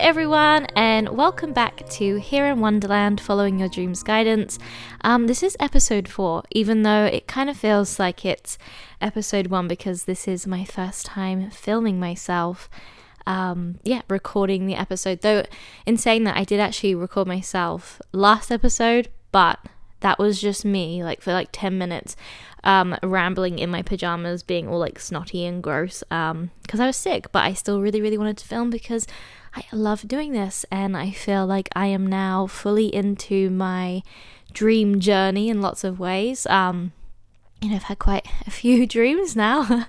everyone, and welcome back to Here in Wonderland, Following Your Dreams Guidance. This is episode 4, even though it kind of feels like it's episode 1 because this is my first time filming myself. Recording the episode. Though, in saying that, I did actually record myself last episode, but that was just me, for 10 minutes, rambling in my pajamas, being all snotty and gross, because I was sick, but I still really, really wanted to film because I love doing this, and I feel like I am now fully into my dream journey in lots of ways. I've had quite a few dreams now,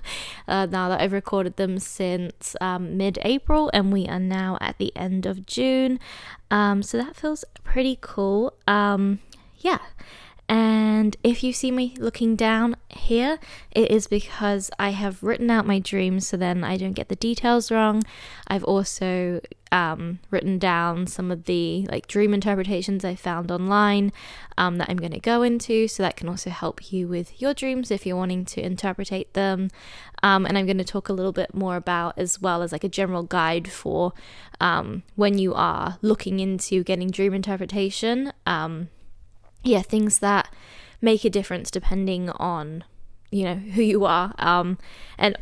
now that I've recorded them since mid-April, and we are now at the end of June, so that feels pretty cool. And if you see me looking down here, it is because I have written out my dreams so then I don't get the details wrong. I've also written down some of the dream interpretations I found online that I'm going to go into, so that can also help you with your dreams if you're wanting to interpretate them. And I'm going to talk a little bit more about, as well as a general guide for when you are looking into getting dream interpretation. Things that make a difference depending on, who you are. And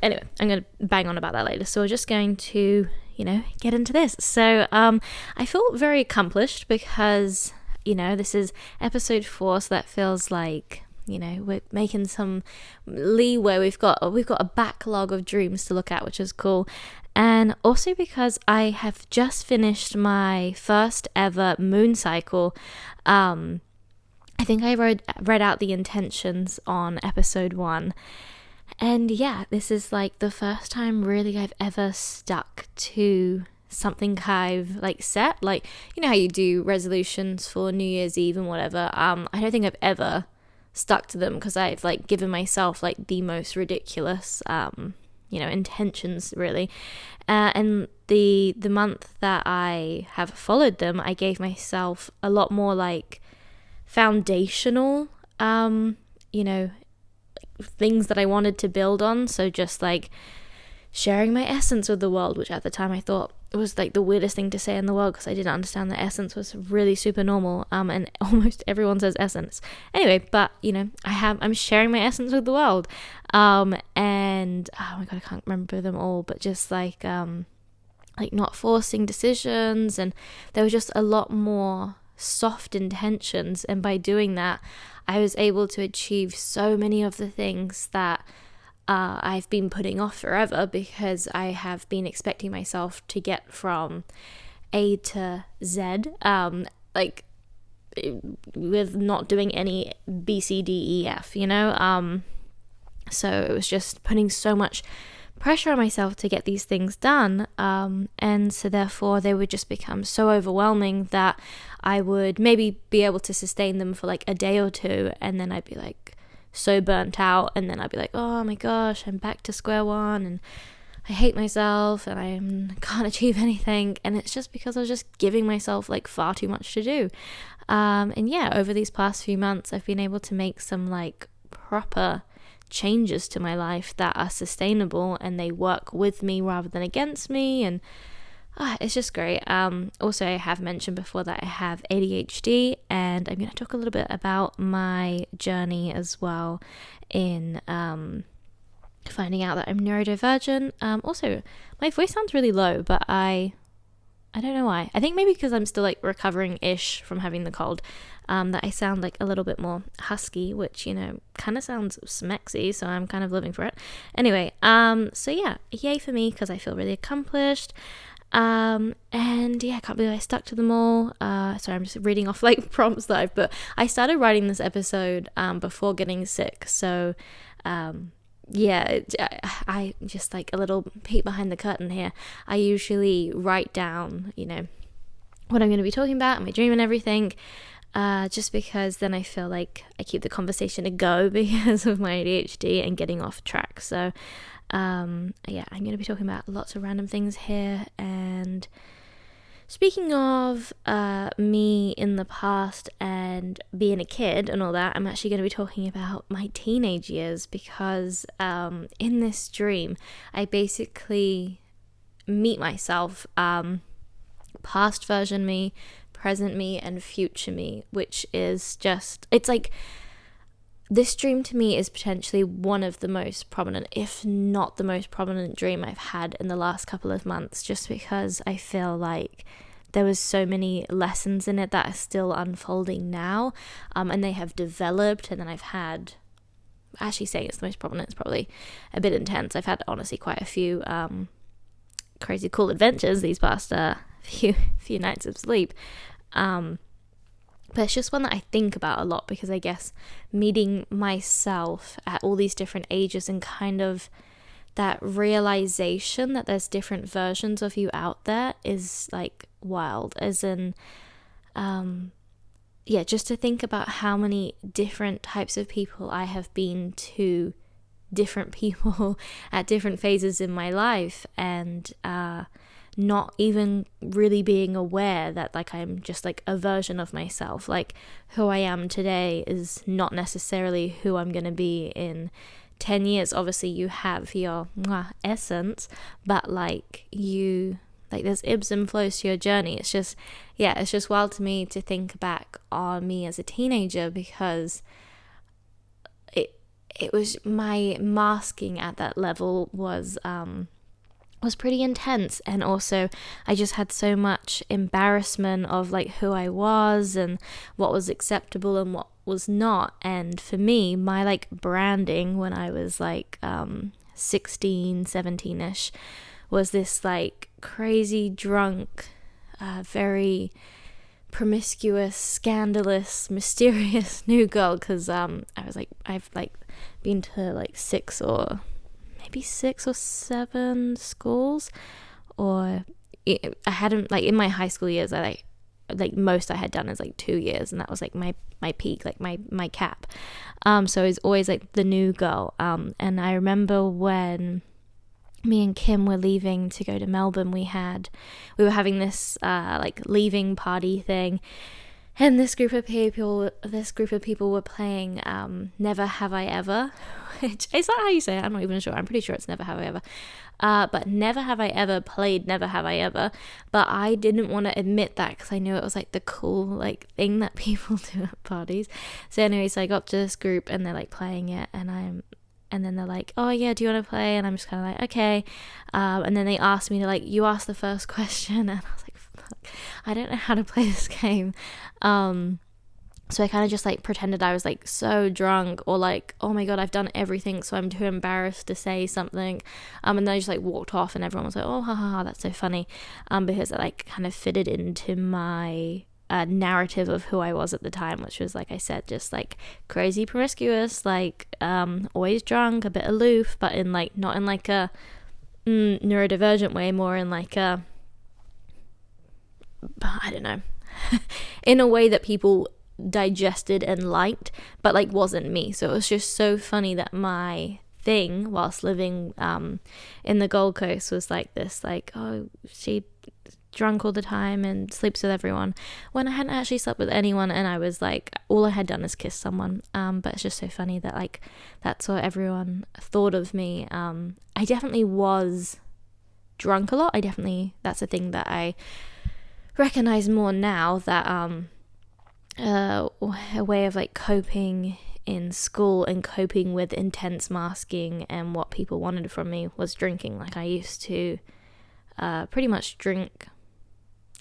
anyway, I'm going to bang on about that later. So we're just going to, get into this. So I feel very accomplished because, this is episode 4, so that feels like, we're making some leeway. We've got a backlog of dreams to look at, which is cool. And also because I have just finished my first ever moon cycle. I think I read out the intentions on episode 1. And this is the first time really I've ever stuck to something I've set. How you do resolutions for New Year's Eve and whatever. I don't think I've ever stuck to them because I've given myself the most ridiculous intentions really. And the month that I have followed them, I gave myself a lot more foundational things that I wanted to build on. So just sharing my essence with the world, which at the time I thought was the weirdest thing to say in the world because I didn't understand that essence was really super normal, and almost everyone says essence anyway, but I'm sharing my essence with the world, and oh my god, I can't remember them all, but just not forcing decisions, and there was just a lot more soft intentions, and by doing that I was able to achieve so many of the things that I've been putting off forever because I have been expecting myself to get from A to Z with not doing any B, C, D, E, F, so it was just putting so much pressure on myself to get these things done, and so therefore they would just become so overwhelming that I would maybe be able to sustain them for a day or two, and then I'd be so burnt out, and then I'd be oh my gosh, I'm back to square one, and I hate myself, and I can't achieve anything, and it's just because I was just giving myself far too much to do. Over these past few months I've been able to make some proper changes to my life that are sustainable, and they work with me rather than against me, and it's just great. Also, I have mentioned before that I have ADHD, and I'm going to talk a little bit about my journey as well in finding out that I'm neurodivergent. Also, my voice sounds really low, but I don't know why. I think maybe because I'm still recovering-ish from having the cold, that I sound a little bit more husky, which, kind of sounds smexy, so I'm kind of living for it. Anyway, yay for me because I feel really accomplished. I can't believe I stuck to them all. Sorry, I'm just reading off prompts that I've put. I started writing this episode before getting sick, so I just a little peek behind the curtain here. I usually write down, what I'm going to be talking about, my dream and everything, just because then I feel I keep the conversation a go because of my ADHD and getting off track. So I'm going to be talking about lots of random things here. And speaking of me in the past and being a kid and all that, I'm actually going to be talking about my teenage years because in this dream I basically meet myself past version me, present me, and future me, which is just, it's like, this dream to me is potentially one of the most prominent, if not the most prominent dream I've had in the last couple of months, just because I feel like there was so many lessons in it that are still unfolding now, and they have developed, and then I've had, actually saying it's the most prominent is probably a bit intense. I've had honestly quite a few crazy cool adventures these past few nights of sleep, but it's just one that I think about a lot, because I guess meeting myself at all these different ages and kind of that realization that there's different versions of you out there is like wild, as in just to think about how many different types of people I have been to different people at different phases in my life, and not even really being aware that like I'm just like a version of myself. Like who I am today is not necessarily who I'm going to be in 10 years. Obviously you have your essence, but like there's ebbs and flows to your journey. It's just wild to me to think back on me as a teenager, because it was, my masking at that level was pretty intense, and also I just had so much embarrassment of like who I was and what was acceptable and what was not. And for me, my like branding when I was like 16, 17ish was this like crazy drunk, very promiscuous, scandalous, mysterious new girl, because I've like been to like 6 or 7 schools, or I hadn't, like in my high school years, I like most I had done is like 2 years, and that was like my peak, like my cap. So it was always like the new girl. And I remember when me and Kim were leaving to go to Melbourne, we were having this like leaving party thing, and this group of people were playing Never Have I Ever, which is that how you say it? I'm not even sure. I'm pretty sure it's Never Have I Ever. But Never Have I Ever played Never Have I Ever, but I didn't want to admit that because I knew it was like the cool like thing that people do at parties. So anyway, so I got up to this group and they're like playing it, and then they're like, oh yeah, do you want to play? And I'm just kind of like, okay. And then they asked me to like, you ask the first question, and I was like, fuck, I don't know how to play this game. So I kind of just like pretended I was like so drunk, or like, oh my god, I've done everything, so I'm too embarrassed to say something. And then I just like walked off, and everyone was like, oh, ha ha ha, that's so funny. Because it like kind of fitted into my narrative of who I was at the time, which was, like I said, just like crazy promiscuous, like always drunk, a bit aloof, but in like not in like a neurodivergent way, more in like a, I don't know, in a way that people digested and liked, but like wasn't me. So it was just so funny that my thing whilst living in the Gold Coast was like this, like, oh, she drunk all the time and sleeps with everyone, when I hadn't actually slept with anyone, and I was like, all I had done is kiss someone. But it's just so funny that like that's what everyone thought of me. I definitely was drunk a lot. That's a thing that I recognize more now, that a way of like coping in school and coping with intense masking and what people wanted from me was drinking. Like I used to pretty much drink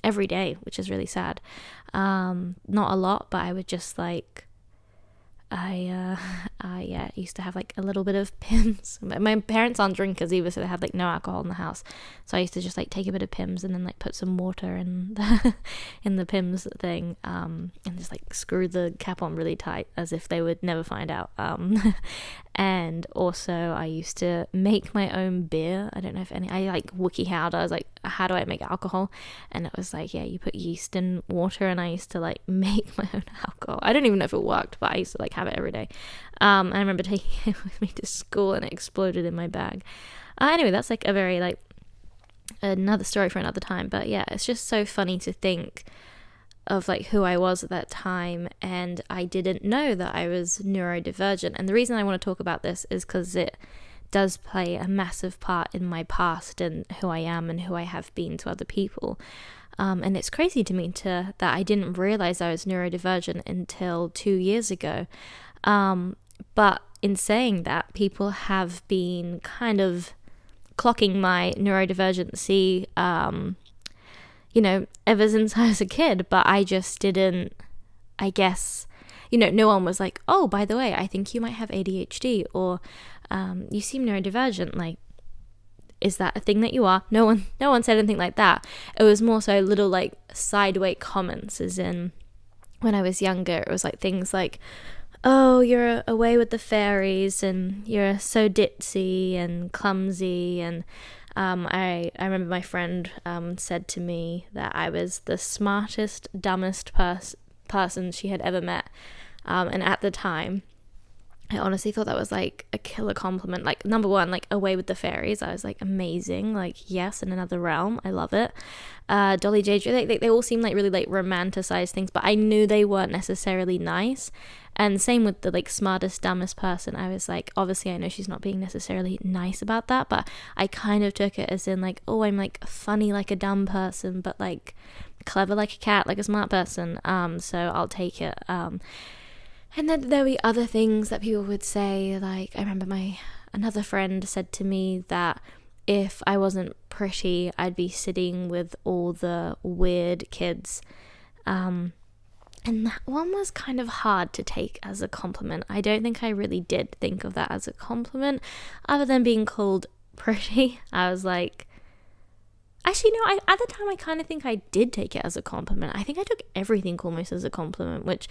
every day, which is really sad. Not a lot, but I would just like, I used to have like a little bit of Pimm's. My parents aren't drinkers either, so they had like no alcohol in the house. So I used to just like take a bit of Pimm's and then like put some water in the Pimm's thing, and just like screw the cap on really tight as if they would never find out. And also I used to make my own beer. I don't know if I like WikiHow. I was like, how do I make alcohol? And it was like, yeah, you put yeast in water, and I used to like make my own alcohol. I don't even know if it worked, but I used to like have it every day. I remember taking it with me to school, and it exploded in my bag. Anyway, that's like a very like another story for another time. But yeah, it's just so funny to think of like who I was at that time, and I didn't know that I was neurodivergent. And the reason I want to talk about this is because it does play a massive part in my past and who I am and who I have been to other people. And it's crazy to me that I didn't realize I was neurodivergent until 2 years ago. But in saying that, people have been kind of clocking my neurodivergency, ever since I was a kid, but I just didn't, I guess, no one was like, oh, by the way, I think you might have ADHD, or you seem neurodivergent, like, is that a thing that you are? No one said anything like that. It was more so little like sideway comments, as in when I was younger, it was like things like, oh, you're away with the fairies and you're so ditzy and clumsy. And I remember my friend said to me that I was the smartest, dumbest person she had ever met. And at the time, I honestly thought that was like a killer compliment. Like, number one, like away with the fairies, I was like, amazing, like, yes, in another realm, I love it. Dolly J, they all seem like really like romanticized things, but I knew they weren't necessarily nice. And same with the like smartest, dumbest person. I was like, obviously I know she's not being necessarily nice about that, but I kind of took it as in like, oh, I'm like funny like a dumb person, but like clever like a cat, like a smart person. So I'll take it. And then there were other things that people would say, like, I remember another friend said to me that if I wasn't pretty, I'd be sitting with all the weird kids. And that one was kind of hard to take as a compliment. I don't think I really did think of that as a compliment, other than being called pretty. I was like, actually, no, at the time I kind of think I did take it as a compliment. I think I took everything almost as a compliment, which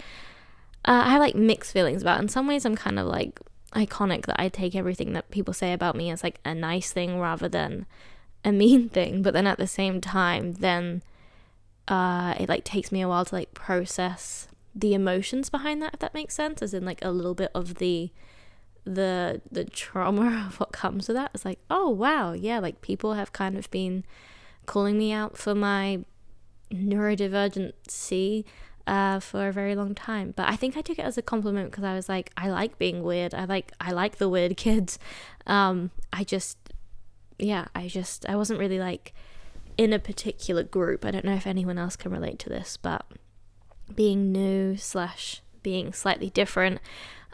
I have like mixed feelings about. In some ways I'm kind of like iconic that I take everything that people say about me as like a nice thing rather than a mean thing, but then at the same time then it like takes me a while to like process the emotions behind that, if that makes sense, as in like a little bit of the trauma of what comes with that. It's like, oh wow, yeah, like people have kind of been calling me out for my neurodivergency for a very long time, but I think I took it as a compliment because I was like, I like being weird. I like the weird kids. I wasn't really like in a particular group. I don't know if anyone else can relate to this, but being new / being slightly different,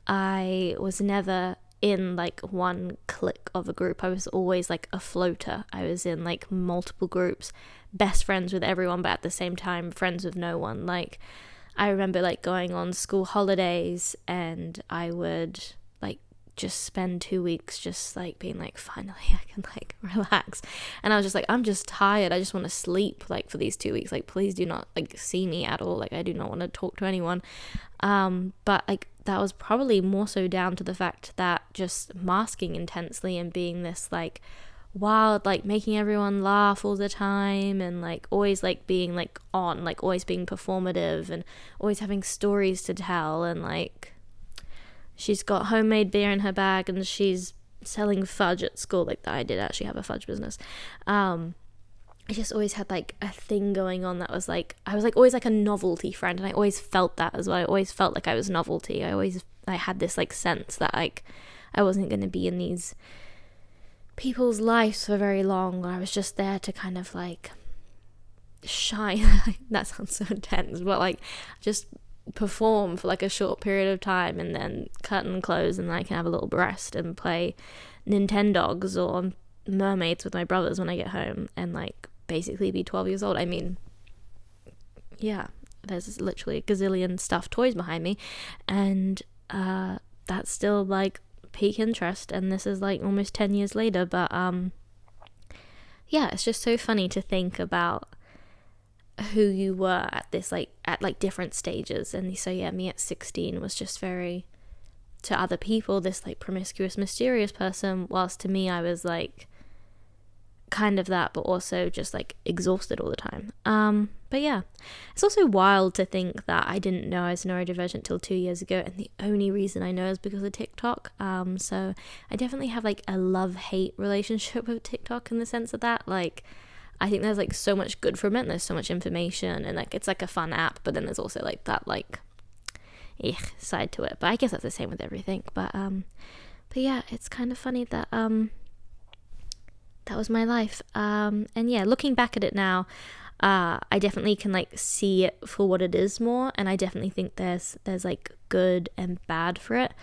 I was never in like one clique of a group. I was always like a floater. I was in like multiple groups, best friends with everyone, but at the same time friends with no one. Like, I remember like going on school holidays and I would like just spend 2 weeks just like being like, finally I can like relax. And I was just like, I'm just tired, I just want to sleep like for these 2 weeks, like please do not like see me at all, like I do not want to talk to anyone. But like that was probably more so down to the fact that just masking intensely and being this like wild, like making everyone laugh all the time and like always like being like on, like always being performative and always having stories to tell, and like she's got homemade beer in her bag and she's selling fudge at school. Like that, I did actually have a fudge business. I just always had like a thing going on that was like, I was like always like a novelty friend, and I always felt that as well. I always felt like I was novelty. I had this like sense that like I wasn't going to be in these people's lives for very long. I was just there to kind of like shine. That sounds so intense, but like just perform for like a short period of time and then curtain close, and then I can have a little rest and play Nintendogs or mermaids with my brothers when I get home and like basically be 12 years old. I mean, yeah, there's literally a gazillion stuffed toys behind me, and that's still like peak interest, and this is like almost 10 years later. But yeah, it's just so funny to think about who you were at this like at like different stages. And so yeah, me at 16 was just very, to other people, this like promiscuous, mysterious person, whilst to me I was like kind of that, but also just like exhausted all the time. But yeah, it's also wild to think that I didn't know I was neurodivergent till 2 years ago, and the only reason I know is because of TikTok. So I definitely have like a love-hate relationship with TikTok in the sense of that, like I think there's like so much good from it, and there's so much information, and like it's like a fun app, but then there's also like that like side to it. But I guess that's the same with everything. But yeah, it's kind of funny that that was my life. And yeah, looking back at it now, I definitely can like see it for what it is more, and I definitely think there's like good and bad for it.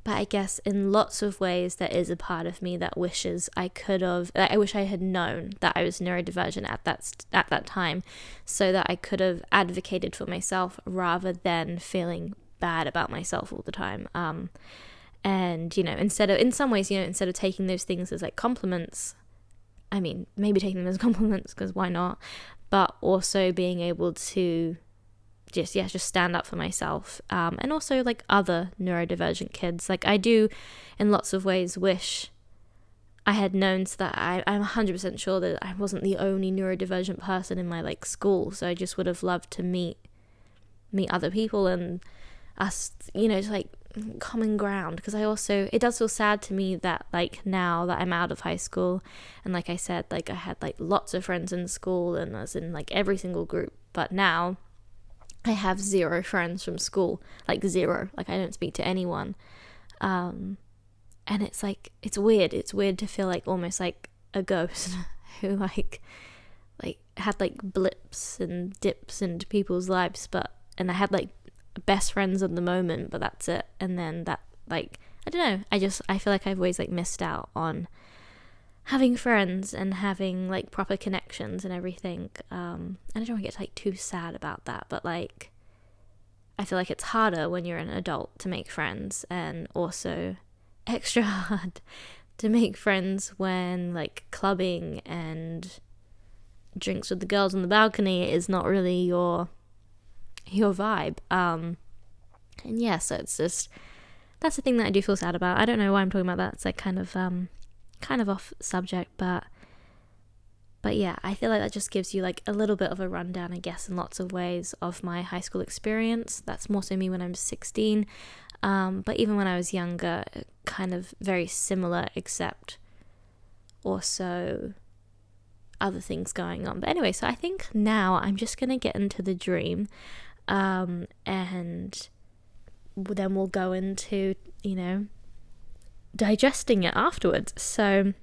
But I guess in lots of ways there is a part of me that wishes I wish I had known that I was neurodivergent at that time, so that I could have advocated for myself rather than feeling bad about myself all the time. And instead of taking those things as like compliments, I mean, maybe taking them as compliments, because why not? But also being able to just stand up for myself, and also like other neurodivergent kids. Like I do in lots of ways wish I had known, so that I'm 100% sure that I wasn't the only neurodivergent person in my like school. So I just would have loved to meet other people and us, just like common ground. Because it does feel sad to me that like now that I'm out of high school, and like I said, like I had like lots of friends in school and I was in like every single group, but now I have 0 friends from school, like 0, like I don't speak to anyone. And it's like, it's weird to feel like almost like a ghost who like had like blips and dips into people's lives, and I had like best friends at the moment, but that's it. And then that, like, I don't know, I feel like I've always like missed out on having friends and having like proper connections and everything. And I don't want to get like too sad about that, but like I feel like it's harder when you're an adult to make friends, and also extra hard to make friends when like clubbing and drinks with the girls on the balcony is not really your vibe. And yeah, so it's just, that's the thing that I do feel sad about. I don't know why I'm talking about that. It's like kind of off subject, but yeah, I feel like that just gives you like a little bit of a rundown, I guess, in lots of ways of my high school experience. That's more so me when I was 16, but even when I was younger, kind of very similar, except also other things going on. But anyway, so I think now I'm just gonna get into the dream, and then we'll go into digesting it afterwards. So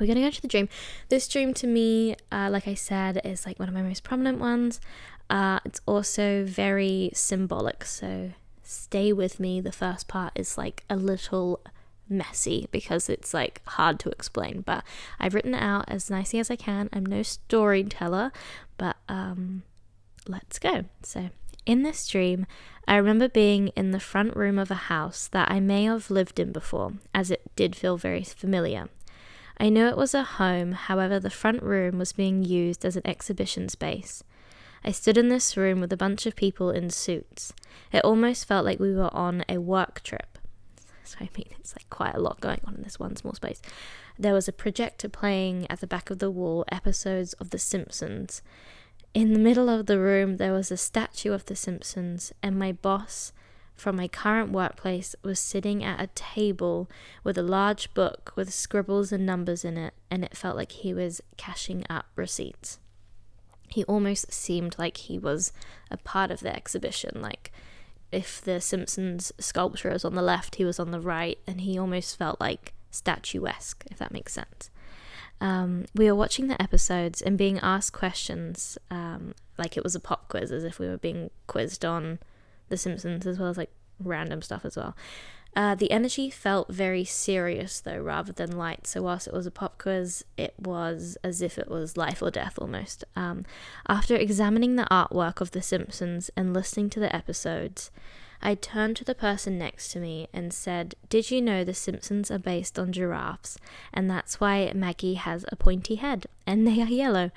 we're going to go to the dream. This dream to me, like I said, is like one of my most prominent ones. It's also very symbolic, so stay with me. The first part is like a little messy because it's like hard to explain, but I've written it out as nicely as I can. I'm no storyteller, but let's go. So in this dream, I remember being in the front room of a house that I may have lived in before, as it did feel very familiar. I knew it was a home, however the front room was being used as an exhibition space. I stood in this room with a bunch of people in suits. It almost felt like we were on a work trip. So I mean, it's like quite a lot going on in this one small space. There was a projector playing at the back of the wall episodes of The Simpsons. In the middle of the room, there was a statue of The Simpsons, and my boss from my current workplace was sitting at a table with a large book with scribbles and numbers in it, and it felt like he was cashing up receipts. He almost seemed like he was a part of the exhibition, like if the Simpsons sculpture was on the left, he was on the right, and he almost felt like statuesque, if that makes sense. We were watching the episodes and being asked questions, like it was a pop quiz, as if we were being quizzed on The Simpsons, as well as like random stuff as well. The energy felt very serious though, rather than light. So whilst it was a pop quiz, it was as if it was life or death almost. After examining the artwork of The Simpsons and listening to the episodes, I turned to the person next to me and said, "Did you know The Simpsons are based on giraffes? And that's why Maggie has a pointy head, and they are yellow."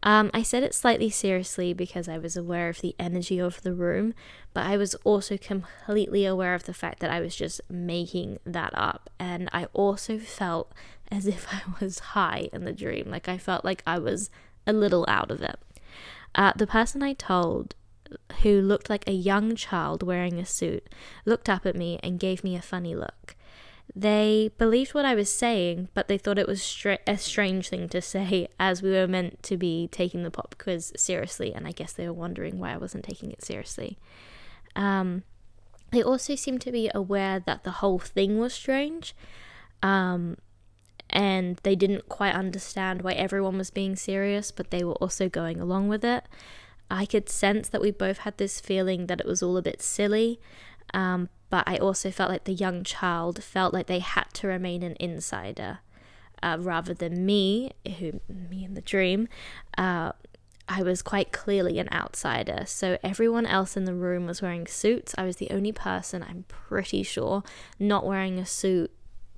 I said it slightly seriously because I was aware of the energy of the room, but I was also completely aware of the fact that I was just making that up. And I also felt as if I was high in the dream. Like I felt like I was a little out of it. The person I told, who looked like a young child wearing a suit, looked up at me and gave me a funny look. They believed what I was saying, but they thought it was a strange thing to say, as we were meant to be taking the pop quiz seriously, and I guess they were wondering why I wasn't taking it seriously. They also seemed to be aware that the whole thing was strange, and they didn't quite understand why everyone was being serious, but they were also going along with it. I could sense that we both had this feeling that it was all a bit silly, but I also felt like the young child felt like they had to remain an insider, rather than me in the dream. I was quite clearly an outsider. So everyone else in the room was wearing suits. I was the only person, I'm pretty sure, not wearing a suit,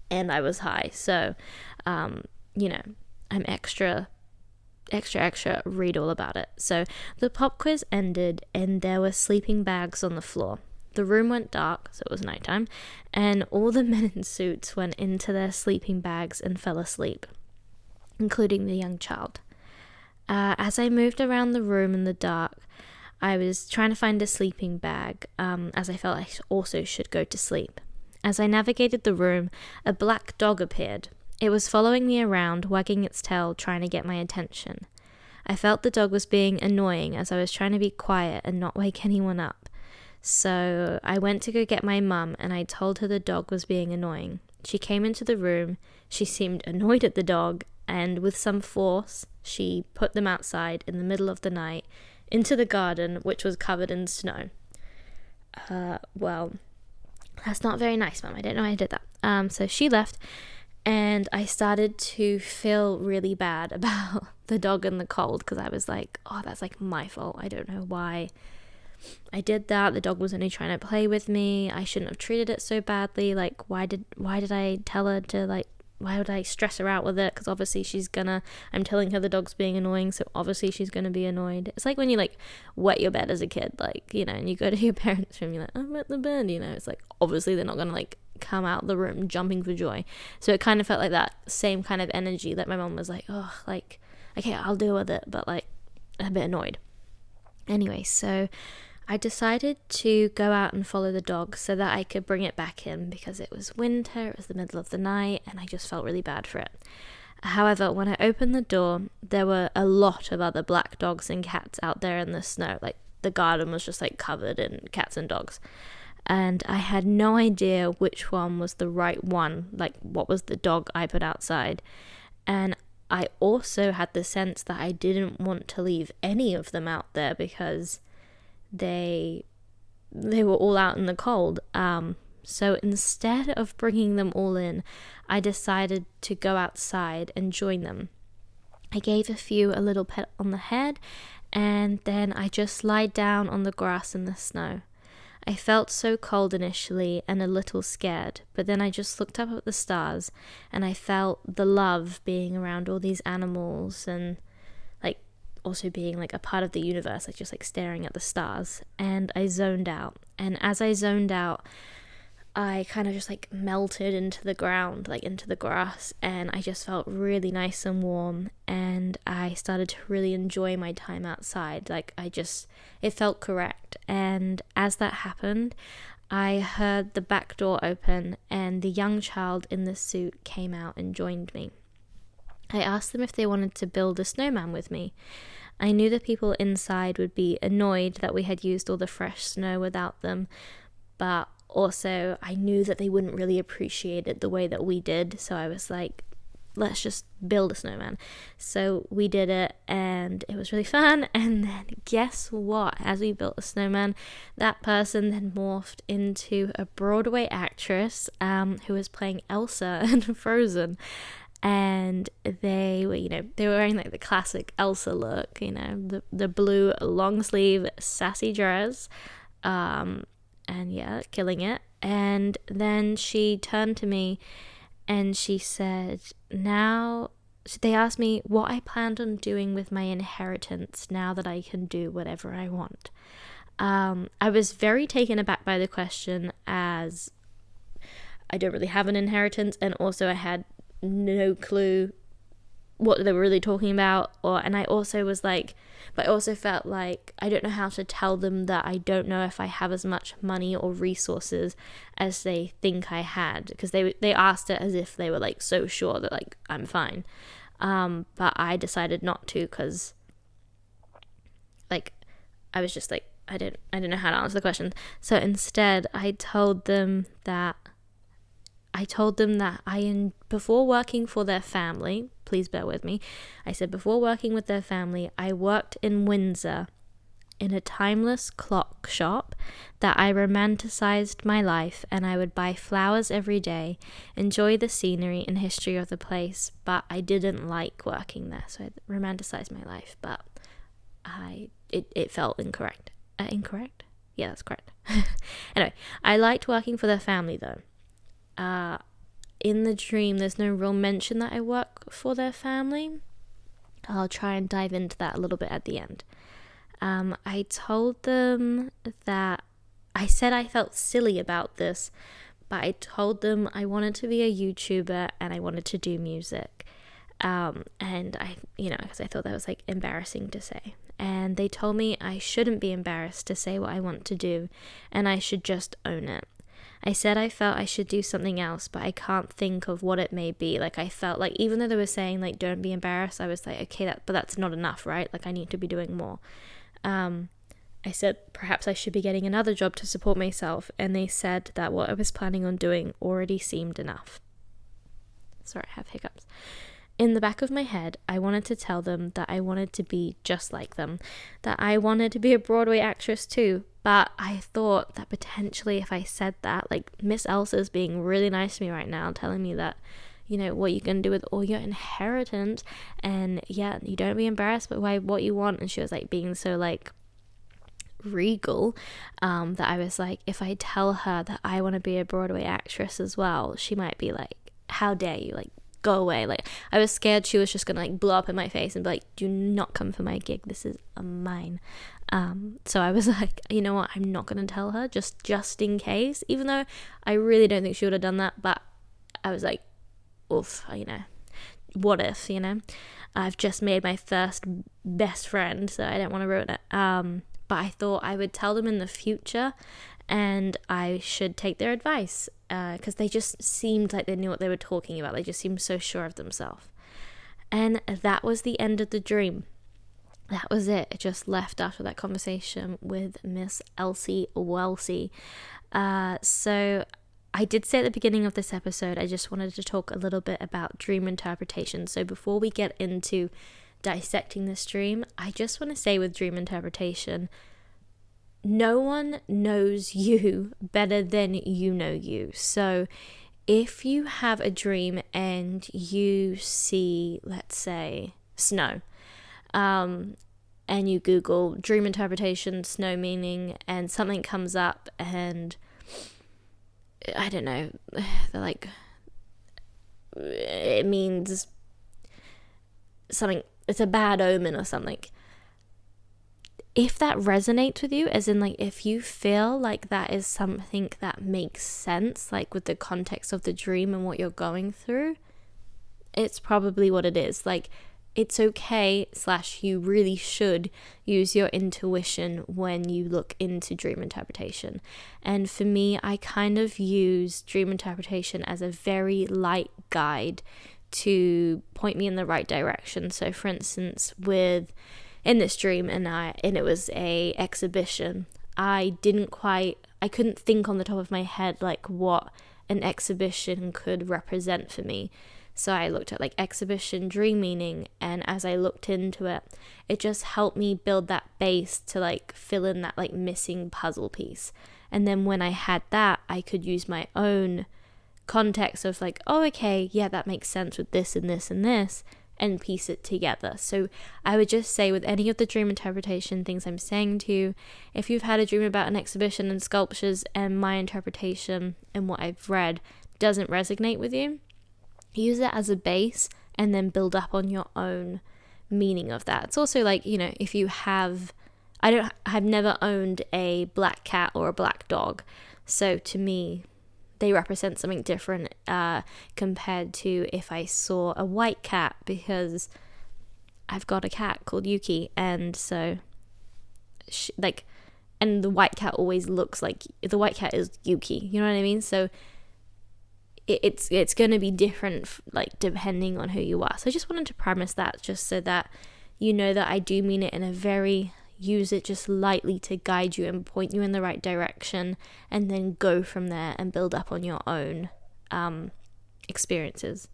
and I was high. So, I'm extra, read all about it. So the pop quiz ended, and there were sleeping bags on the floor. The room went dark, so it was nighttime, and all the men in suits went into their sleeping bags and fell asleep, including the young child. As I moved around the room in the dark, I was trying to find a sleeping bag, as I felt I also should go to sleep. As I navigated the room, a black dog appeared. It was following me around, wagging its tail, trying to get my attention. I felt the dog was being annoying as I was trying to be quiet and not wake anyone up. So I went to go get my mum, and I told her the dog was being annoying. She came into the room. She seemed annoyed at the dog, and with some force, she put them outside in the middle of the night into the garden, which was covered in snow. Well, that's not very nice, Mum. I don't know why I did that. So she left, and I started to feel really bad about the dog and the cold, because I was like, oh, that's like my fault. I don't know why I did that. The dog was only trying to play with me. I shouldn't have treated it so badly. Like, why did I tell her to, like, why would I stress her out with it? Because obviously I'm telling her the dog's being annoying, so obviously she's gonna be annoyed. It's like when you, like, wet your bed as a kid, like, and you go to your parents' room, you're like, I wet the bed, it's like, obviously they're not gonna, like, come out the room jumping for joy. So it kind of felt like that same kind of energy that my mom was like, oh, like, okay, I'll deal with it, but, like, a bit annoyed. Anyway, so I decided to go out and follow the dog so that I could bring it back in, because it was winter, it was the middle of the night, and I just felt really bad for it. However, when I opened the door, there were a lot of other black dogs and cats out there in the snow. Like, the garden was just, like, covered in cats and dogs. And I had no idea which one was the right one, like, what was the dog I put outside. And I also had the sense that I didn't want to leave any of them out there, because they were all out in the cold. So instead of bringing them all in, I decided to go outside and join them. I gave a few a little pet on the head, and then I just lied down on the grass in the snow. I felt so cold initially and a little scared, but then I just looked up at the stars, and I felt the love being around all these animals, and also being like a part of the universe, like just like staring at the stars. And I zoned out, and as I zoned out, I kind of just like melted into the ground, like into the grass, and I just felt really nice and warm, and I started to really enjoy my time outside. Like, it felt correct. And as that happened, I heard the back door open, and the young child in the suit came out and joined me. I asked them if they wanted to build a snowman with me. I knew the people inside would be annoyed that we had used all the fresh snow without them, but also I knew that they wouldn't really appreciate it the way that we did, so I was like, let's just build a snowman. So we did it, and it was really fun. And then guess what? As we built the snowman, that person then morphed into a Broadway actress who was playing Elsa in Frozen. And they were wearing like the classic Elsa look, the blue long sleeve sassy dress, and yeah, killing it. And then she turned to me and she said, they asked me what I planned on doing with my inheritance now that I can do whatever I want. I was very taken aback by the question, as I don't really have an inheritance, and also I had no clue what they were really talking about, and I also was like, but I also felt like I don't know how to tell them that I don't know if I have as much money or resources as they think I had, because they asked it as if they were like so sure that like I'm fine, but I decided not to, because like I was just like I didn't know how to answer the question. So instead I told them that I told them that before working for their family, please bear with me, I said before working with their family, I worked in Windsor in a timeless clock shop, that I romanticized my life and I would buy flowers every day, enjoy the scenery and history of the place, but I didn't like working there. So I romanticized my life, but it felt incorrect. Incorrect? Yeah, that's correct. Anyway, I liked working for their family though. In the dream, there's no real mention that I work for their family. I'll try and dive into that a little bit at the end. I told them that I said I felt silly about this, but I told them I wanted to be a YouTuber and I wanted to do music. And I, because I thought that was like embarrassing to say. And they told me I shouldn't be embarrassed to say what I want to do and I should just own it. I said I felt I should do something else, but I can't think of what it may be. Like I felt like even though they were saying like don't be embarrassed, I was like, okay, but that's not enough, right? Like I need to be doing more. I said perhaps I should be getting another job to support myself, and they said that what I was planning on doing already seemed enough. Sorry, I have hiccups. In the back of my head, I wanted to tell them that I wanted to be just like them, that I wanted to be a Broadway actress too, but I thought that potentially if I said that, like Miss Elsa's being really nice to me right now, telling me that, what you can do with all your inheritance, and yeah, you don't be embarrassed by what you want. And she was like being so like regal, that I was like, if I tell her that I want to be a Broadway actress as well, she might be like, how dare you, like go away. Like I was scared she was just gonna like blow up in my face and be like, do not come for my gig, this is mine. So I was like, you know what, I'm not gonna tell her just in case, even though I really don't think she would have done that, but I was like, oof, what if, I've just made my first best friend, so I don't want to ruin it. But I thought I would tell them in the future and I should take their advice, because they just seemed like they knew what they were talking about. They just seemed so sure of themselves. And that was the end of the dream. That was it. It just left after that conversation with Miss Elsie Welsey. So I did say at the beginning of this episode, I just wanted to talk a little bit about dream interpretation. So before we get into dissecting this dream, I just want to say with dream interpretation, no one knows you better than you know you. So if you have a dream and you see, let's say, snow, and you Google dream interpretation, snow meaning, and something comes up and I don't know, they're like, it means something, it's a bad omen or something. If that resonates with you, as in like if you feel like that is something that makes sense, like with the context of the dream and what you're going through, it's probably what it is. Like it's okay / you really should use your intuition when you look into dream interpretation. And for me, I kind of use dream interpretation as a very light guide to point me in the right direction. So for instance, in this dream, and it was a exhibition, I couldn't think on the top of my head like what an exhibition could represent for me. So I looked at like exhibition dream meaning, and as I looked into it, it just helped me build that base to like fill in that like missing puzzle piece. And then when I had that, I could use my own context of like, oh, okay, yeah, that makes sense with this and this and this, and piece it together. So I would just say with any of the dream interpretation things I'm saying to you, if you've had a dream about an exhibition and sculptures and my interpretation and what I've read doesn't resonate with you, use it as a base and then build up on your own meaning of that. It's also like, if you have, I've never owned a black cat or a black dog, so to me they represent something different compared to if I saw a white cat, because I've got a cat called Yuki, and so and the white cat always looks like the white cat is Yuki, you know what I mean? So it's going to be different like depending on who you are. So I just wanted to premise that, just so that you know that I do mean it in a very, use it just lightly to guide you and point you in the right direction, and then go from there and build up on your own experiences.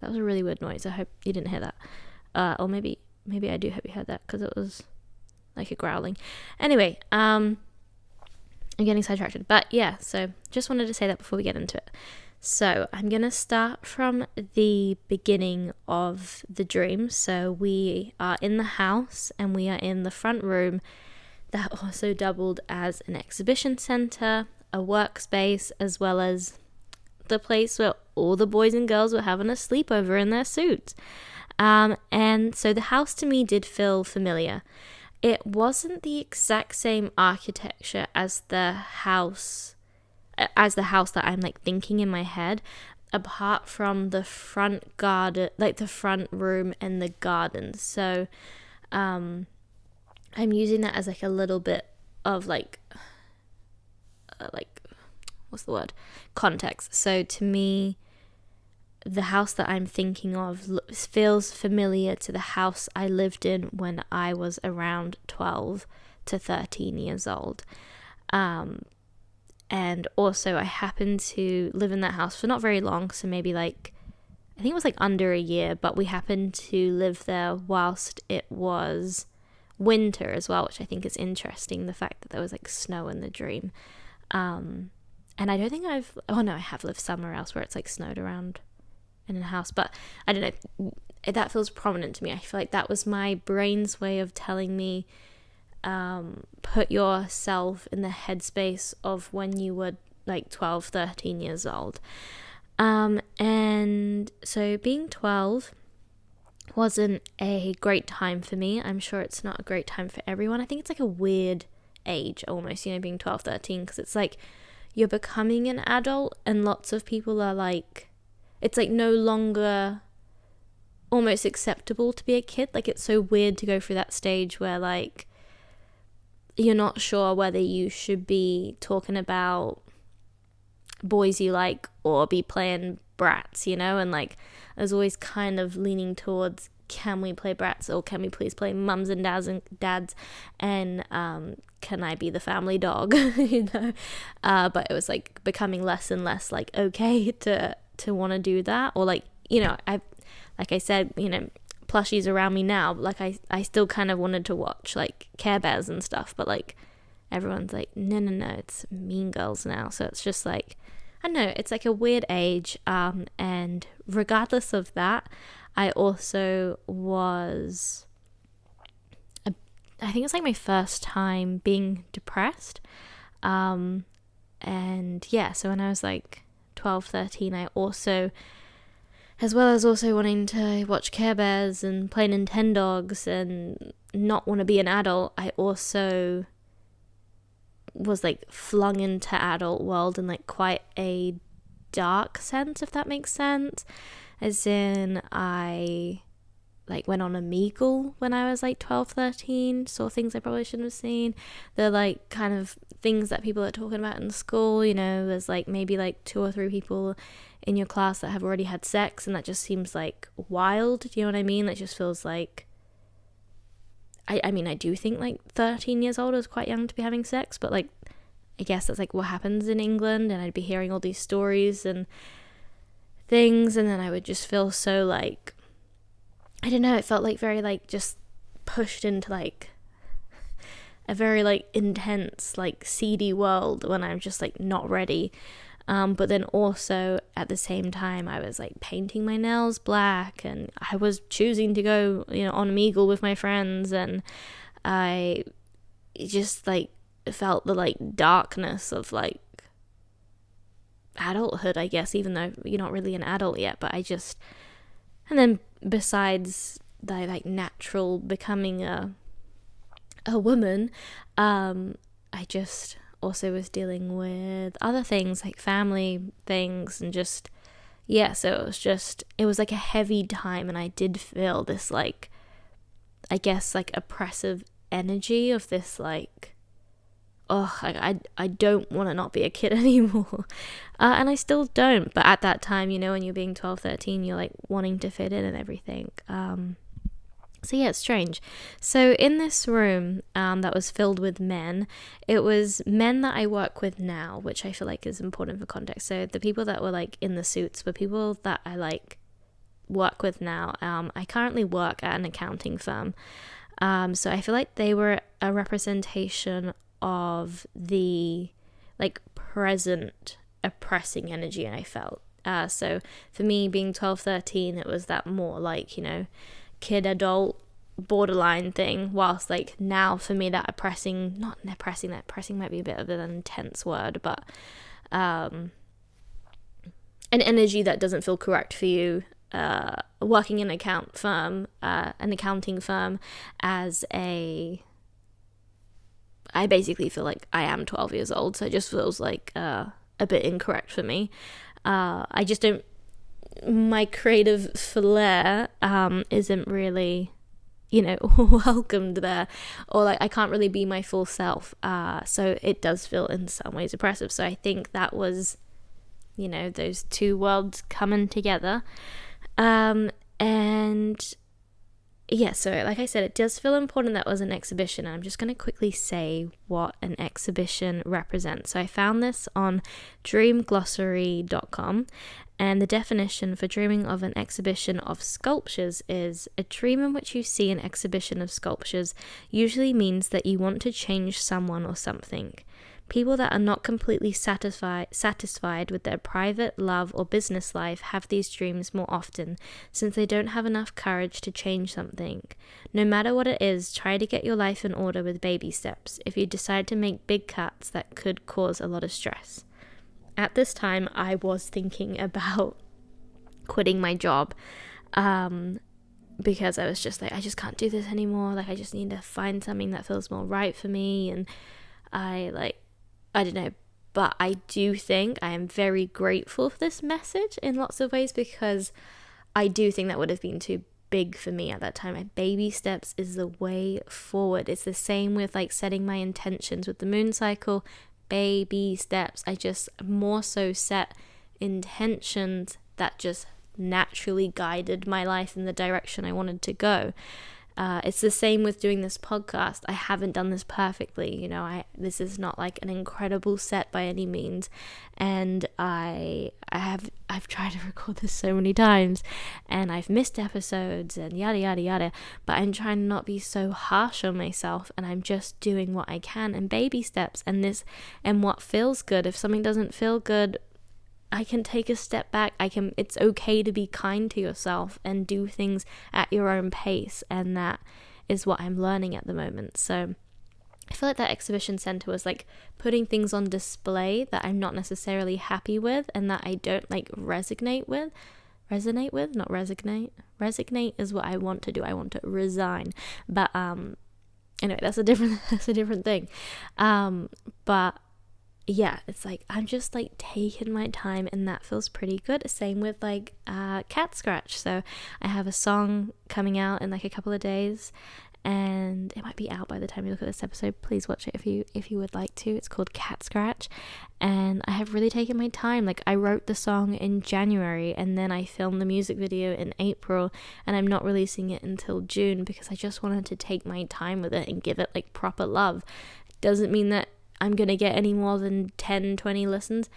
That was a really weird noise. I hope you didn't hear that. Or maybe I do hope you heard that, because it was like a growling. Anyway, I'm getting sidetracked. But yeah, so just wanted to say that before we get into it. So I'm going to start from the beginning of the dream. So we are in the house, and we are in the front room that also doubled as an exhibition center, a workspace, as well as the place where all the boys and girls were having a sleepover in their suits. And so the house to me did feel familiar. It wasn't the exact same architecture as the house that I'm like thinking in my head, apart from the front garden, like the front room and the garden. So I'm using that as like a little bit of like what's the word, context. So to me, the house that I'm thinking of feels familiar to the house I lived in when I was around 12 to 13 years old. And also I happened to live in that house for not very long, so maybe like, I think it was like under a year, but we happened to live there whilst it was winter as well, which I think is interesting, the fact that there was like snow in the dream. And I don't think I have lived somewhere else where it's like snowed around in a house, but I don't know, that feels prominent to me. I feel like that was my brain's way of telling me, put yourself in the headspace of when you were like 12, 13 years old. And so being 12 wasn't a great time for me. I'm sure it's not a great time for everyone. I think it's like a weird age almost, being 12, 13, because it's like you're becoming an adult, and lots of people are like, it's like no longer almost acceptable to be a kid. Like, it's so weird to go through that stage where like you're not sure whether you should be talking about boys you like or be playing Bratz, and like I was always kind of leaning towards, can we play Bratz, or can we please play mums and dads and can I be the family dog? But it was like becoming less and less like okay to want to do that, or like I said, plushies around me now, like I still kind of wanted to watch like Care Bears and stuff, but like everyone's like no, it's Mean Girls now. So it's just like, I don't know, it's like a weird age. And regardless of that, I also was, I think it's like my first time being depressed. And yeah, so when I was like 12, 13, I also, as well as also wanting to watch Care Bears and play Nintendogs and not want to be an adult, I also was like flung into adult world in like quite a dark sense, if that makes sense. As in, I like went on Omegle when I was like 12, 13, saw things I probably shouldn't have seen. The like kind of things that people are talking about in school, there's like maybe like 2 or 3 people in your class that have already had sex, and that just seems like wild. Do you know what I mean? That just feels like, I mean, I do think like 13 years old is quite young to be having sex, but like, I guess that's like what happens in England, and I'd be hearing all these stories and things, and then I would just feel so like, I don't know, it felt like very like just pushed into like a very like intense like seedy world when I'm just like not ready. But then also at the same time I was like painting my nails black, and I was choosing to go on Omegle with my friends, and I just like felt the like darkness of like adulthood, I guess, even though you're not really an adult yet. But I just, and then besides the like natural becoming a woman, I just also was dealing with other things like family things, and just so it was like a heavy time, and I did feel this like, I guess like oppressive energy of this like, I don't want to not be a kid anymore. And I still don't, but at that time, when you're being 12, 13, you're like wanting to fit in and everything. So yeah, it's strange. So in this room that was filled with men, it was men that I work with now, which I feel like is important for context. So the people that were like in the suits were people that I like work with now. I currently work at an accounting firm. So I feel like they were a representation of the like present oppressing energy I felt. So for me being 12, 13, it was that more like, kid adult borderline thing, whilst like now for me that oppressing might be a bit of an intense word, but an energy that doesn't feel correct for you, working in an accounting firm I basically feel like I am 12 years old, so it just feels like a bit incorrect for me. I just don't, my creative flair isn't really, welcomed there, or like I can't really be my full self. So it does feel in some ways oppressive. So I think that was, those two worlds coming together. And yeah, so like I said, it does feel important that it was an exhibition, and I'm just going to quickly say what an exhibition represents. So I found this on dreamglossary.com, and the definition for dreaming of an exhibition of sculptures is a dream in which you see an exhibition of sculptures usually means that you want to change someone or something. People that are not completely satisfied with their private, love, or business life have these dreams more often, since they don't have enough courage to change something. No matter what it is, try to get your life in order with baby steps. If you decide to make big cuts, that could cause a lot of stress. At this time, I was thinking about quitting my job, because I was just like, I just can't do this anymore. Like, I just need to find something that feels more right for me. And I don't know, but I do think I am very grateful for this message in lots of ways, because I do think that would have been too big for me at that time. My baby steps is the way forward. It's the same with like setting my intentions with the moon cycle, baby steps. I just more so set intentions that just naturally guided my life in the direction I wanted to go. It's the same with doing this podcast. I haven't done this perfectly, this is not like an incredible set by any means, and I've tried to record this so many times, and I've missed episodes and yada yada yada, but I'm trying to not be so harsh on myself, and I'm just doing what I can and baby steps and what feels good. If something doesn't feel good, I can take a step back. It's okay to be kind to yourself and do things at your own pace. And that is what I'm learning at the moment. So I feel like that exhibition center was like putting things on display that I'm not necessarily happy with and that I don't like resonate with, not resignate. Resignate is what I want to do. I want to resign. But anyway, that's a different thing. But yeah, it's like I'm just like taking my time, and that feels pretty good. Same with like Cat Scratch. So I have a song coming out in like a couple of days, and it might be out by the time you look at this episode. Please watch it if you would like to. It's called Cat Scratch, and I have really taken my time. Like I wrote the song in January, and then I filmed the music video in April, and I'm not releasing it until June because I just wanted to take my time with it and give it like proper love. It doesn't mean that I'm going to get any more than 10, 20 listens.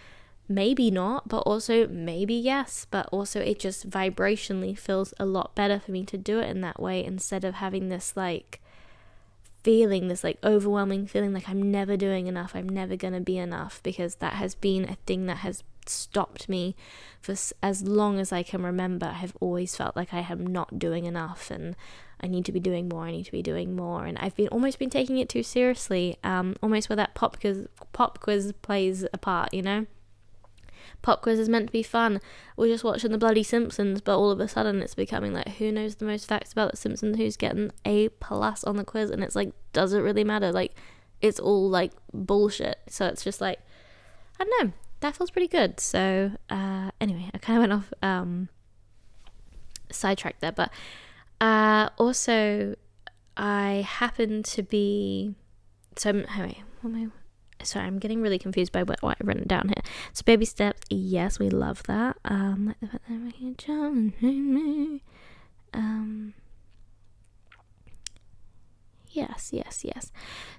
Maybe not, but also maybe yes. But also it just vibrationally feels a lot better for me to do it in that way, instead of having this like feeling, this like overwhelming feeling like I'm never doing enough, I'm never going to be enough, because that has been a thing that has stopped me for as long as I can remember. I have always felt like I am not doing enough, and I need to be doing more, and I've almost been taking it too seriously, almost where that pop quiz plays a part, Pop quiz is meant to be fun. We're just watching the bloody Simpsons, but all of a sudden it's becoming like, who knows the most facts about the Simpsons, who's getting A+ on the quiz, and it's like, does it really matter? Like, it's all like bullshit. So it's just like, I don't know, that feels pretty good. So anyway, I kind of went off sidetracked there, but also I happen to be, sorry, I'm getting really confused by what I've written down here. So baby steps, yes, we love that. Yes.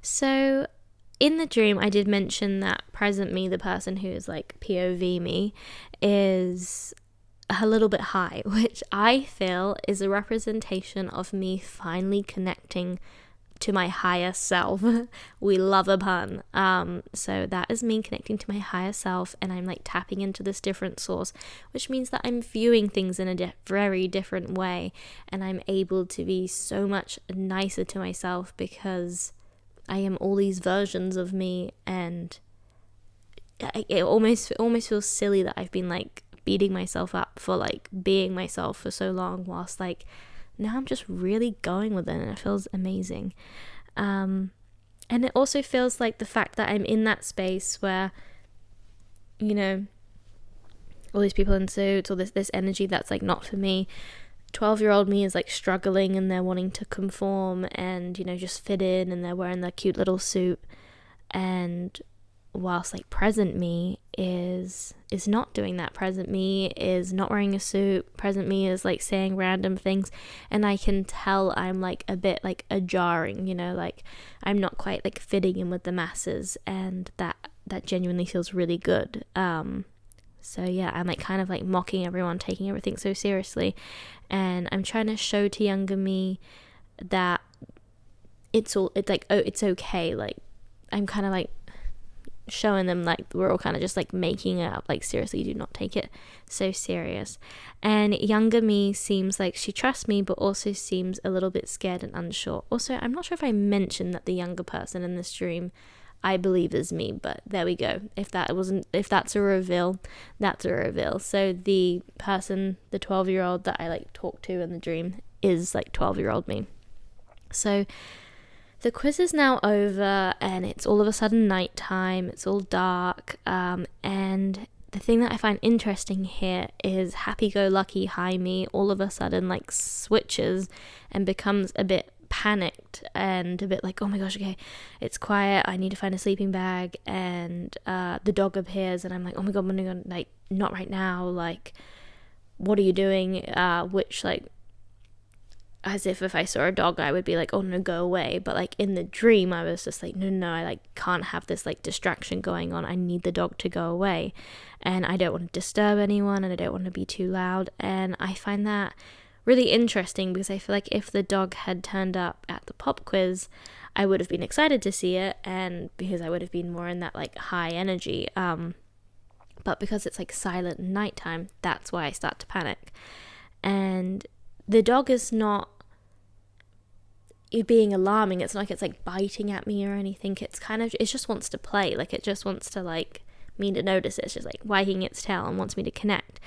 So in the dream, I did mention that present me, the person who is like POV me, is a little bit high, which I feel is a representation of me finally connecting to my higher self. We love a pun. So that is me connecting to my higher self, and I'm like tapping into this different source, which means that I'm viewing things in a very different way, and I'm able to be so much nicer to myself because I am all these versions of me, and it almost feels silly that I've been like beating myself up for like being myself for so long, whilst like now I'm just really going with it, and it feels amazing. And it also feels like the fact that I'm in that space where, you know, all these people in suits, or this energy that's like not for me. 12-year-old me is like struggling, and they're wanting to conform and, you know, just fit in, and they're wearing their cute little suit. And whilst like present me is not doing that. Present me is not wearing a suit. Present me is like saying random things, and I can tell I'm like a bit like jarring, you know, like I'm not quite like fitting in with the masses, and that genuinely feels really good. So yeah, I'm like kind of like mocking everyone, taking everything so seriously, and I'm trying to show to younger me that it's like, oh, it's okay. Like I'm kind of like showing them like we're all kind of just like making it up, like seriously, do not take it so serious. And younger me seems like she trusts me, but also seems a little bit scared and unsure. Also, I'm not sure if I mentioned that the younger person in this dream I believe is me, but there we go. If that's a reveal, that's a reveal. So the person, the 12-year-old that I like talk to in the dream, is like 12-year-old me. So the quiz is now over, and it's all of a sudden nighttime. It's all dark, and the thing that I find interesting here is happy-go-lucky high me all of a sudden like switches and becomes a bit panicked and a bit like, oh my gosh, okay, it's quiet, I need to find a sleeping bag, and the dog appears, and I'm like, oh my god, like not right now, like what are you doing? Which like, as if I saw a dog I would be like, oh no, go away. But like in the dream I was just like, no, I like can't have this like distraction going on. I need the dog to go away, and I don't want to disturb anyone, and I don't want to be too loud. And I find that really interesting because I feel like if the dog had turned up at the pop quiz, I would have been excited to see it, and because I would have been more in that like high energy. But because it's like silent nighttime, that's why I start to panic. And the dog is not it being alarming. It's not like it's like biting at me or anything. It's kind of, it just wants to play. Like it just wants to like me to notice it. It's just like wagging its tail and wants me to connect.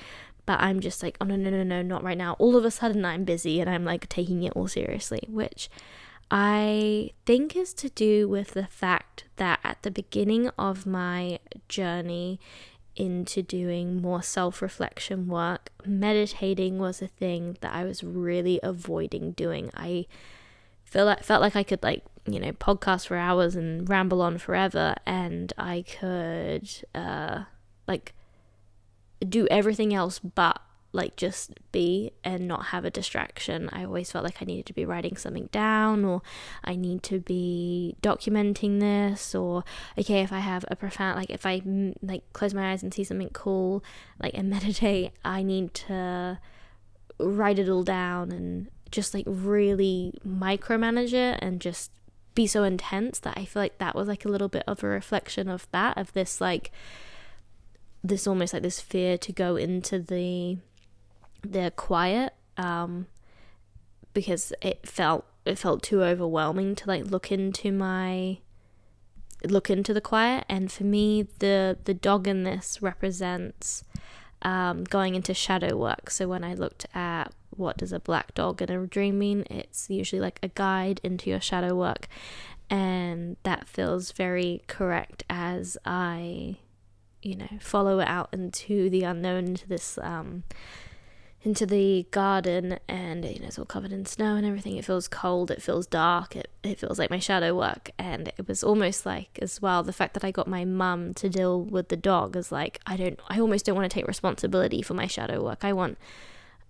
But I'm just like, oh no, not right now. All of a sudden I'm busy, and I'm like taking it all seriously, which I think is to do with the fact that at the beginning of my journey into doing more self-reflection work, meditating was a thing that I was really avoiding doing. I felt like I could like, you know, podcast for hours and ramble on forever, and I could like do everything else but like just be and not have a distraction. I always felt like I needed to be writing something down, or I need to be documenting this, or okay, if I have a profound, like if I like close my eyes and see something cool, like and meditate, I need to write it all down and just like really micromanage it and just be so intense that I feel like that was like a little bit of a reflection of that, of this like this almost like this fear to go into the quiet, because it felt too overwhelming to like look into the quiet. And for me, the dog in this represents going into shadow work. So when I looked at what does a black dog in a dream mean, it's usually like a guide into your shadow work, and that feels very correct as I, you know, follow it out into the unknown, into this into the garden, and you know, it's all covered in snow and everything. It feels cold, it feels dark, it feels like my shadow work. And it was almost like, as well, the fact that I got my mum to deal with the dog is like, I almost don't want to take responsibility for my shadow work. I want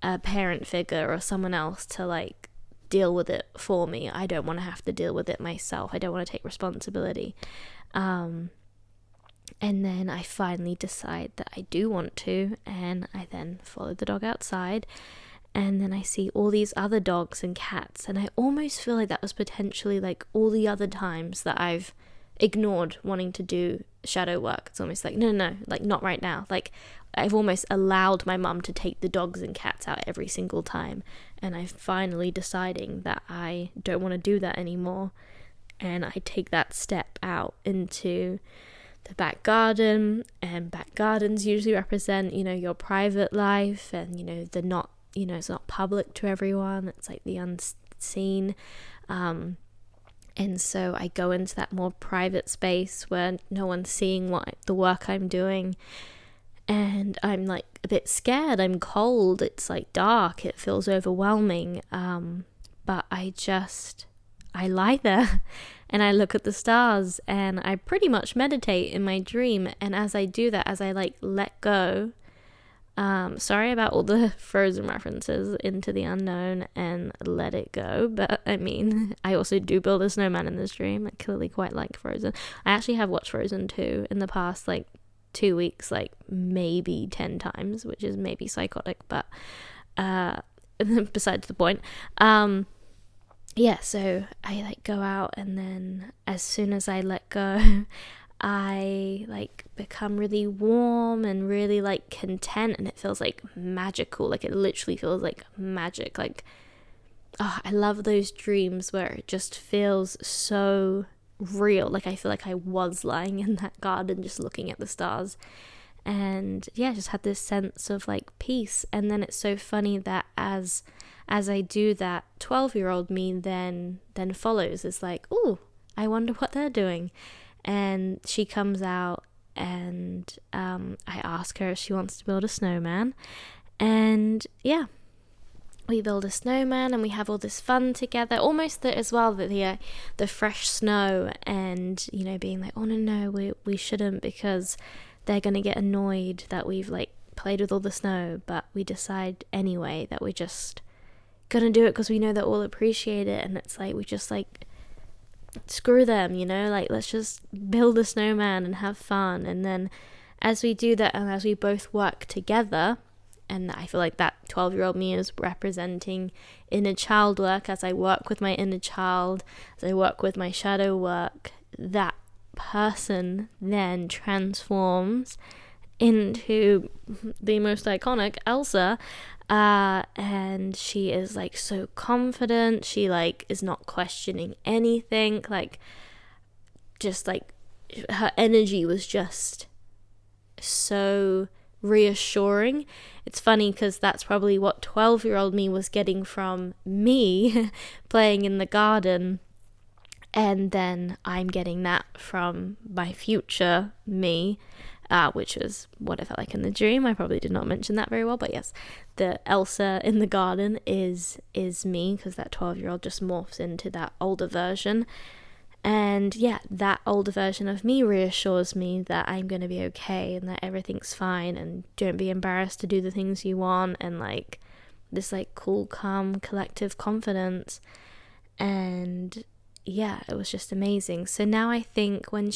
a parent figure or someone else to like deal with it for me. I don't want to have to deal with it myself. I don't want to take responsibility. And then I finally decide that I do want to, and I then follow the dog outside, and then I see all these other dogs and cats, and I almost feel like that was potentially like all the other times that I've ignored wanting to do shadow work. It's almost like, no, like not right now. Like I've almost allowed my mum to take the dogs and cats out every single time, and I'm finally deciding that I don't want to do that anymore, and I take that step out into the back garden. And back gardens usually represent, your private life, and they're not, it's not public to everyone. It's like the unseen. And so I go into that more private space where no one's seeing the work I'm doing. And I'm like a bit scared. I'm cold. It's like dark. It feels overwhelming. But I lie there and I look at the stars, and I pretty much meditate in my dream. And as I do that, as I like let go, sorry about all the Frozen references, into the unknown and let it go. But I mean, I also do build a snowman in this dream. I clearly quite like Frozen. I actually have watched Frozen 2 in the past, like 2 weeks, like maybe 10 times, which is maybe psychotic, but besides the point. So I like go out, and then as soon as I let go, I like become really warm and really like content, and it feels like magical. Like it literally feels like magic. Like, I love those dreams where it just feels so real. Like I feel like I was lying in that garden just looking at the stars, and just had this sense of like peace. And then it's so funny that as I do that, 12-year-old me then follows. It's like, oh, I wonder what they're doing. And she comes out, and I ask her if she wants to build a snowman. And we build a snowman, and we have all this fun together. Almost the fresh snow, and being like, oh no, we shouldn't, because they're gonna get annoyed that we've like played with all the snow. But we decide anyway that we're just gonna do it because we know that we'll appreciate it. And it's like we just like, screw them, like let's just build a snowman and have fun. And then as we do that, and as we both work together, and I feel like that 12-year-old me is representing inner child work. As I work with my inner child, as I work with my shadow work, that person then transforms into the most iconic Elsa. And she is like so confident. She like is not questioning anything. Like, just like her energy was just so reassuring. It's funny because that's probably what 12-year-old me was getting from me playing in the garden, and then I'm getting that from my future me, which was what I felt like in the dream. I probably did not mention that very well, but yes, the Elsa in the garden is me, because that 12-year-old just morphs into that older version. And that older version of me reassures me that I'm going to be okay, and that everything's fine, and don't be embarrassed to do the things you want, and like this like cool, calm, collective confidence. And it was just amazing. So now I think when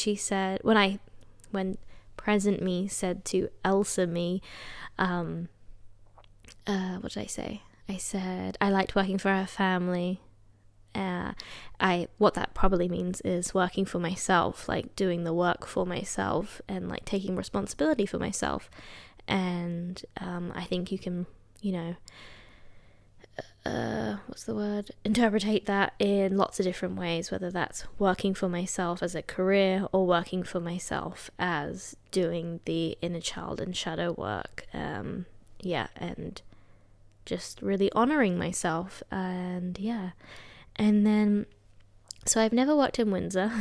present me said to Elsa me, what did I say? I said I liked working for her family. What that probably means is working for myself, like doing the work for myself, and like taking responsibility for myself. And I think you can, interpretate that in lots of different ways, whether that's working for myself as a career, or working for myself as doing the inner child and shadow work. And just really honoring myself. And then, so I've never worked in Windsor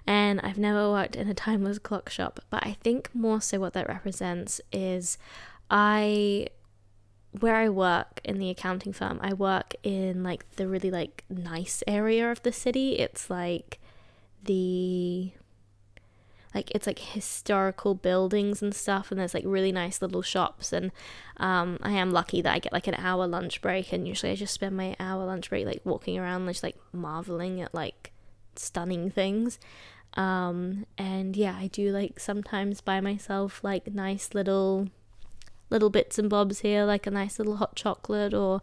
and I've never worked in a timeless clock shop, but I think more so what that represents is where I work in the accounting firm, I work in like the really like nice area of the city. It's like like it's like historical buildings and stuff, and there's like really nice little shops, and I am lucky that I get like an hour lunch break, and usually I just spend my hour lunch break like walking around, just like marveling at like stunning things. And yeah, I do like sometimes buy myself like nice little bits and bobs here, like a nice little hot chocolate, or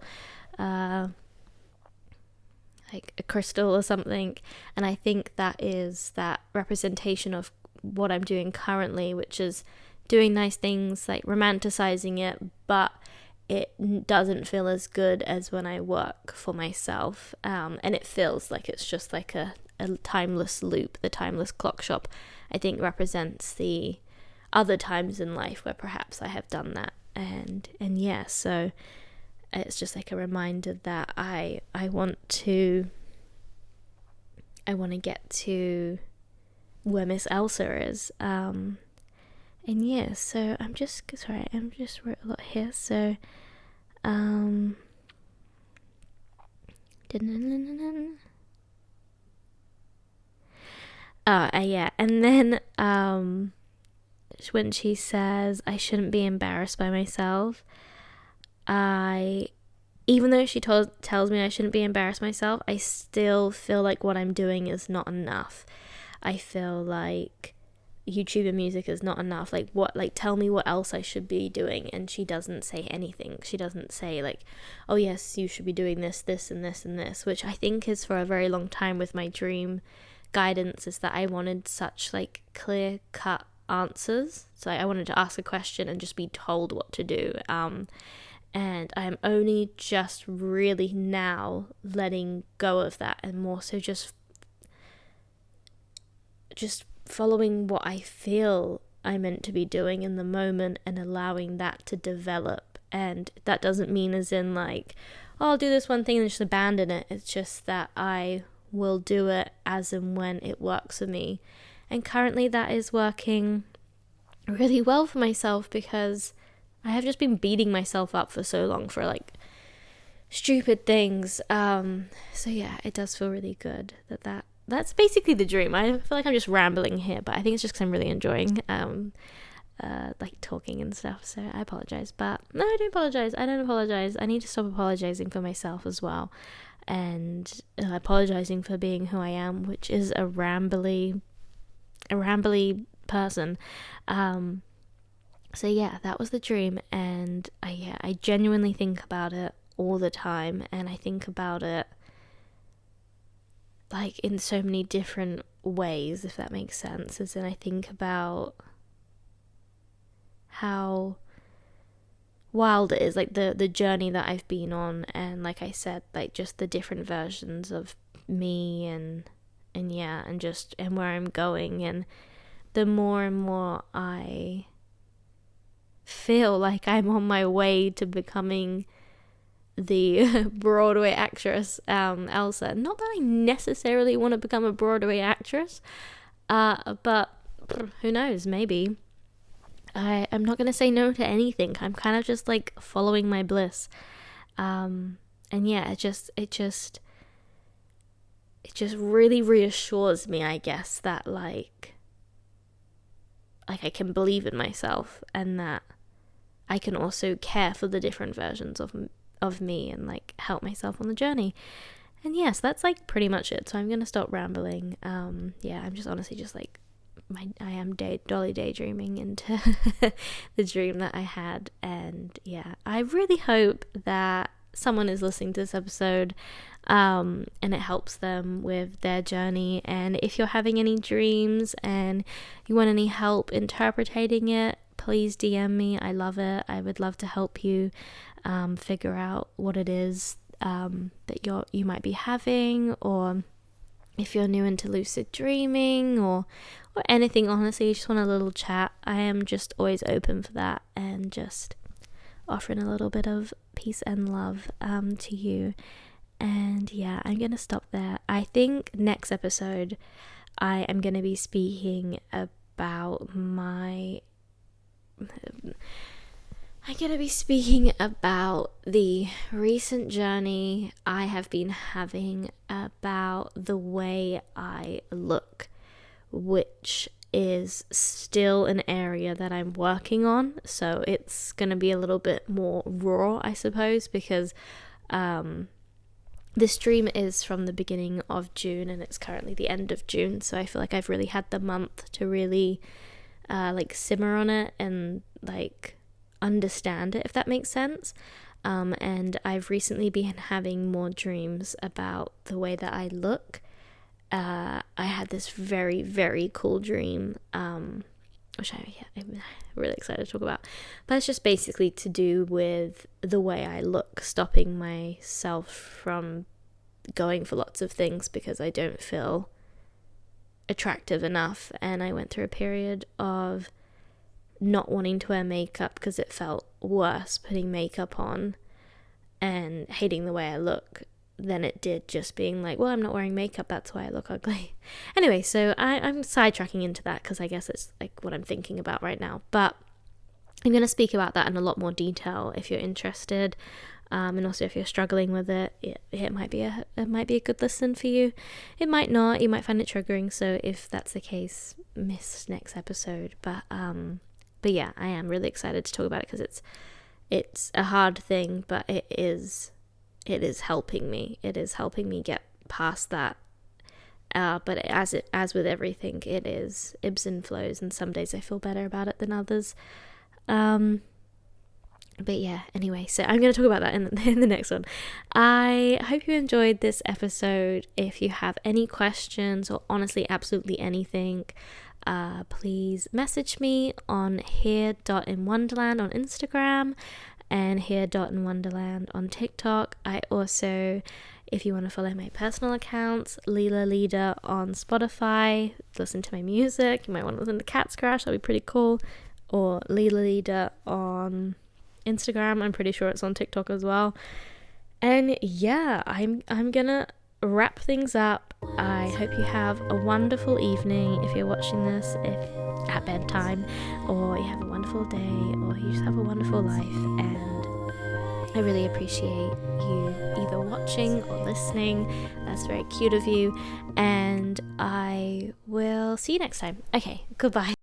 like a crystal or something. And I think that is that representation of what I'm doing currently, which is doing nice things, like romanticizing it, but it doesn't feel as good as when I work for myself. And it feels like it's just like a timeless loop. The timeless clock shop, I think, represents the other times in life where perhaps I have done that. And yeah, so it's just like a reminder that I want to get to where Miss Elsa is. And yeah, so I'm just wrote a lot here. So yeah, and then when she says I shouldn't be embarrassed by myself, even though she tells me I shouldn't be embarrassed myself, I still feel like what I'm doing is not enough. I feel like YouTube and music is not enough. Like, tell me what else I should be doing. And she doesn't say anything. She doesn't say like, oh yes, you should be doing this, this, and this, and this, which I think is for a very long time with my dream guidance, is that I wanted such like clear cut answers. So I wanted to ask a question and just be told what to do. And I'm only just really now letting go of that, and more so just following what I feel I'm meant to be doing in the moment and allowing that to develop. And that doesn't mean as in like, oh, I'll do this one thing and just abandon it. It's just that I will do it as and when it works for me. And currently that is working really well for myself, because I have just been beating myself up for so long for like stupid things. So yeah, it does feel really good that's basically the dream. I feel like I'm just rambling here, but I think it's just because I'm really enjoying like talking and stuff. So I apologize, but no, I don't apologize. I need to stop apologizing for myself as well, and apologizing for being who I am, which is a rambly person. So yeah, that was the dream, and I genuinely think about it all the time, and I think about it like in so many different ways, if that makes sense. As in, I think about how wild it is, like the journey that I've been on, and like I said, like just the different versions of me, and yeah, and where I'm going. And the more and more I feel like I'm on my way to becoming the Broadway actress Elsa. Not that I necessarily want to become a Broadway actress, but who knows, maybe. I'm not going to say no to anything. I'm kind of just like following my bliss. And yeah, it just really reassures me, I guess, that like I can believe in myself, and that I can also care for the different versions of me, and like help myself on the journey. And yes, that's like pretty much it. So I'm gonna stop rambling. Yeah, I'm just honestly just like I am dolly daydreaming into the dream that I had. And yeah, I really hope that someone is listening to this episode and it helps them with their journey. And if you're having any dreams and you want any help interpreting it, please DM me. I love it. I would love to help you figure out what it is that you might be having, or if you're new into lucid dreaming, or anything. Honestly, you just want a little chat. I am just always open for that, and just offering a little bit of peace and love to you. And yeah, I'm gonna stop there. I think next episode I am gonna be speaking about the recent journey I have been having about the way I look, which is still an area that I'm working on, so it's going to be a little bit more raw, I suppose, because this dream is from the beginning of June and it's currently the end of June, so I feel like I've really had the month to really like simmer on it and like understand it, if that makes sense. And I've recently been having more dreams about the way that I look. I had this very, very cool dream, which I'm really excited to talk about. But it's just basically to do with the way I look, stopping myself from going for lots of things because I don't feel attractive enough. And I went through a period of not wanting to wear makeup because it felt worse putting makeup on and hating the way I look than it did just being like, well, I'm not wearing makeup, that's why I look ugly. Anyway, so I'm sidetracking into that because I guess it's like what I'm thinking about right now, but I'm going to speak about that in a lot more detail if you're interested, and also if you're struggling with it, it might be a good listen for you. It might not, you might find it triggering, so if that's the case, miss next episode. But yeah, I am really excited to talk about it because it's a hard thing, but it is helping me. It is helping me get past that. But as with everything, it is ebbs and flows, and some days I feel better about it than others. But yeah, anyway, so I'm going to talk about that in the next one. I hope you enjoyed this episode. If you have any questions or honestly absolutely anything, please message me on here.inwonderland on Instagram and here.inwonderland on TikTok. I also, if you want to follow my personal accounts, Leela Leader on Spotify, listen to my music. You might want to listen to Cat Scratch, that'd be pretty cool. Or Leela Leader on Instagram. I'm pretty sure it's on TikTok as well. And yeah, I'm gonna wrap things up. I hope you have a wonderful evening if you're watching this at bedtime, or you have a wonderful day, or you just have a wonderful life. And I really appreciate you either watching or listening. That's very cute of you, and I will see you next time. Okay, goodbye.